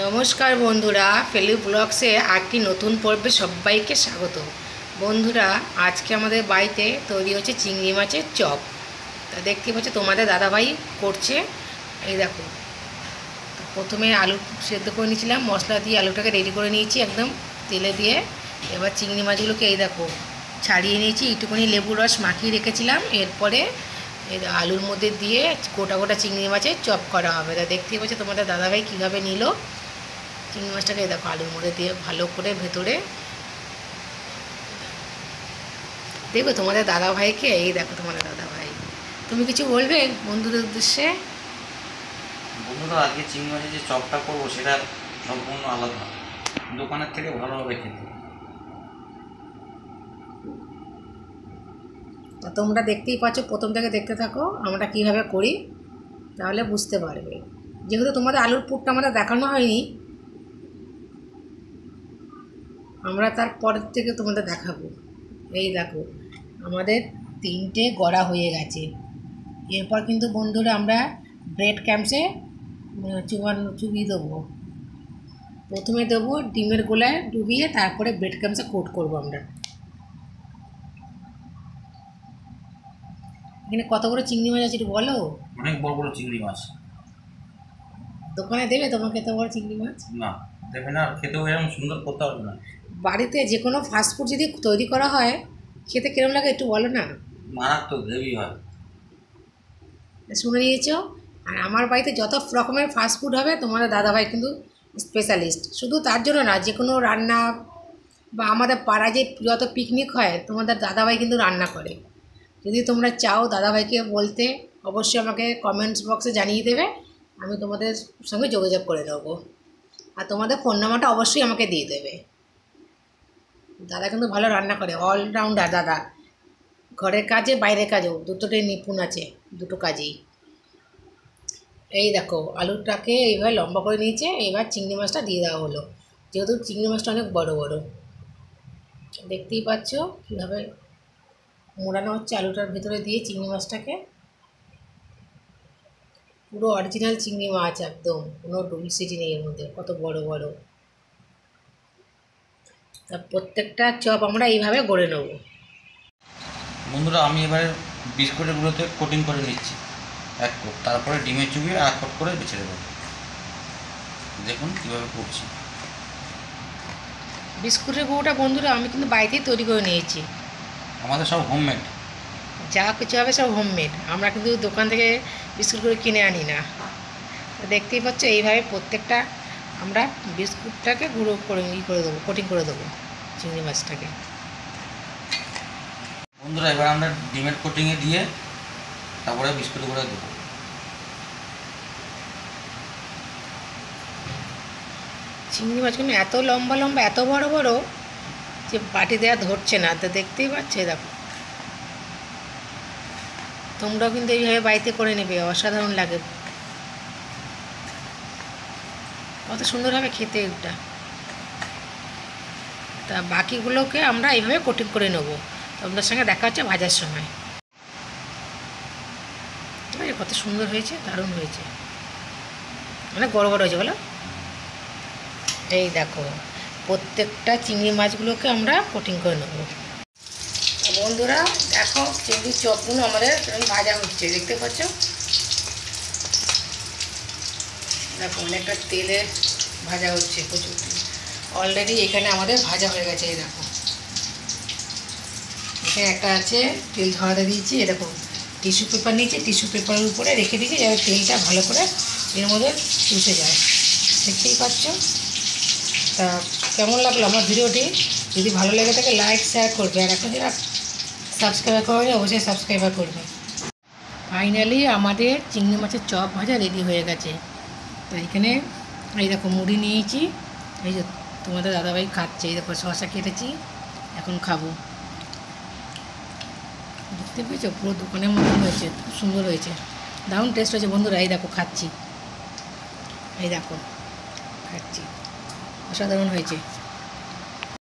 নমস্কার বন্ধুরা, ফেলু ব্লগসে একটি নতুন পর্বে সবাইকে স্বাগত। বন্ধুরা, আজকে আমাদের বাড়িতে তৈরি হচ্ছে চিংড়ি মাছের চপ। তা দেখতে পাচ্ছ তোমাদের দাদাভাই করছে। এই দেখো, প্রথমে আলু সেদ্ধ করে নিয়েছিলাম, মশলা দিয়ে আলুটাকে রেডি করে নিয়েছি একদম তেলে দিয়ে। এবার চিংড়ি মাছগুলোকে এই দেখো ছাড়িয়ে নিয়েছি, একটুখানি লেবুর রস মাখিয়ে রেখেছিলাম। এরপরে আলুর মধ্যে দিয়ে গোটা গোটা চিংড়ি মাছের চপ করা হবে। তা দেখতেই পাচ্ছ তোমাদের দাদাভাই কীভাবে নিল চিংড়ি মাছটাকে। দেখো আলুর মধ্যে দিয়ে ভালো করে ভেতরে দেখো তোমাদের দাদাভাইকে। এই দেখো তোমাদের দাদাভাই, তুমি কিছু বলবে বন্ধুদের উদ্দেশ্যে? বন্ধুরা, আজকে চিংড়ি মাছের যে চপটা করবো সেটা সম্পূর্ণ আলাদা, দোকানের থেকে ভালো হবে খেতে। তা তোমরা দেখতেই পাচ্ছ, প্রথম থেকে দেখতে থাকো আমরা কীভাবে করি, তাহলে বুঝতে পারবে। যেহেতু তোমাদের আলুর পুরটা আমাদের দেখানো হয়নি, আমরা তারপরের থেকে তোমাদের দেখাবো। এই দেখো আমাদের 3টে গড়া হয়ে গেছে। এরপর কিন্তু বন্ধুরা আমরা ব্রেড ক্যাম্পসে চুবিয়ে দেবো। প্রথমে দেবো ডিমের গোলায় ডুবিয়ে, তারপরে ব্রেড ক্যাম্পসে কোট করবো আমরা। এখানে কত বড় চিংড়ি মাছ আছে একটু বলো? অনেক বড় বড় চিংড়ি মাছ। দোকানে দেবে তোমাকে এত বড় চিংড়ি মাছ? না, দেবে না, খেতেও এরকম সুন্দর করতে পারবে না। বাড়িতে যে কোনো ফাস্টফুড যদি তৈরি করা হয়, খেতে কিরম লাগে একটু বলো না। মারাত্মক গ্রেভি হয়। শুনে নিয়েছ? আর আমার বাড়িতে যত রকমের ফাস্টফুড হবে তোমাদের দাদাভাই কিন্তু স্পেশালিস্ট। শুধু তার জন্য না, যে কোনো রান্না বা আমাদের পাড়ায় যে যত পিকনিক হয় তোমাদের দাদাভাই কিন্তু রান্না করে। যদি তোমরা চাও দাদাভাইকে বলতে, অবশ্যই আমাকে কমেন্টস বক্সে জানিয়ে দেবে, আমি তোমাদের সঙ্গে যোগাযোগ করে নেবো। আর তোমাদের ফোন নাম্বারটা অবশ্যই আমাকে দিয়ে দেবে। দাদা কিন্তু ভালো রান্না করে, অলরাউন্ডার দাদা। ঘরের কাজে বাইরের কাজেও দুটোটাই নিপুণ আছে, দুটো কাজেই। এই দেখো আলুটাকে এইভাবে লম্বা করে নিয়েছে। এবার চিংড়ি মাছটা দিয়ে দেওয়া হলো, যেহেতু চিংড়ি মাছটা অনেক বড় বড়। দেখতেই পাচ্ছ কীভাবে মোড়ানো হচ্ছে আলুটার ভেতরে দিয়ে চিংড়ি মাছটাকে। পুরো অরিজিনাল চিংড়ি মাছ, একদম কোনো ডুপ্লিসিটি নেই এর মধ্যে, কত বড় বড়। তা প্রত্যেকটা চপ আমরা এইভাবে গড়ে নেব। বন্ধুরা, আমি এবারে বিস্কুটের গুঁড়োতে কোটিং করে নিচ্ছি এক কোট, তারপরে ডিমে চুবিয়ে এক কোট করে ছেড়ে দেবো। দেখুন কীভাবে করছি। বিস্কুটের গুঁড়োটা বন্ধুরা আমি কিন্তু বাড়িতেই তৈরি করে নিয়েছি। আমাদের সব হোমমেড, যা কিছু হবে সব হোমমেড। আমরা কিন্তু দোকান থেকে বিস্কুট করে কিনে আনি না। দেখতেই পাচ্ছ এইভাবে প্রত্যেকটা আমরা বিস্কুটটাকে গুঁড়ো করে করে দেবো, কোটিং করে দেবো চিংড়ি মাছটাকে। বন্ধুরা, এবার আমরা ডিমের কোটিংয়ে দিয়ে তারপরে বিস্কুট করে দেবো। চিংড়ি মাছগুলো এত লম্বা লম্বা, এত বড় বড় যে বাটি দেওয়া ধরছে না। তো দেখতেই পাচ্ছে, দেখো তোমরাও কিন্তু এইভাবে বাড়িতে করে নেবে, অসাধারণ লাগে, কত সুন্দর হবে খেতে এটা। তা বাকিগুলোকে আমরা এইভাবে কোটিং করে নেবো। তোমাদের সঙ্গে দেখা হচ্ছে ভাজার সময়। কত সুন্দর হয়েছে, দারুণ হয়েছে, অনেক বড় বড় হয়েছে বলো। এই দেখো প্রত্যেকটা চিংড়ি মাছগুলোকে আমরা কোটিং করে নেব। বন্ধুরা দেখো চিংড়ি চপগুলো আমাদের ভাজা হচ্ছে, দেখতে পাচ্ছ। দেখো অনেকটা তেলে ভাজা হচ্ছে, প্রচুর অলরেডি এখানে আমাদের ভাজা হয়ে গেছে। এই দেখো এখানে একটা আছে তেল ধরাতে দিয়েছি। এরকম টিস্যু পেপার নিয়েছি, টিস্যু পেপারের উপরে রেখে দিয়েছি যাতে তেলটা ভালো করে এর মধ্যে চুষে যায়। দেখতেই পাচ্ছ। তা কেমন লাগলো আমার ভিডিওটি? যদি ভালো লেগে থাকে লাইক শেয়ার করবে, আর এখন যারা সাবস্ক্রাইব করবে অবশ্যই সাবস্ক্রাইবার করবে। ফাইনালি আমাদের চিংড়ি মাছের চপ ভাজা রেডি হয়ে গেছে। তো এখানে এই দেখো মুড়ি নিয়েছি, এই যে তোমাদের দাদাভাই খাচ্ছে। এই দেখো শসা কেটেছি, এখন খাবো। দেখতে পেয়েছো পুরো দোকানের মতন হয়েছে, খুব সুন্দর হয়েছে, দারুণ টেস্ট হয়েছে বন্ধুরা। এই দেখো খাচ্ছি, এই দেখো খাচ্ছি, অসাধারণ হয়েছে।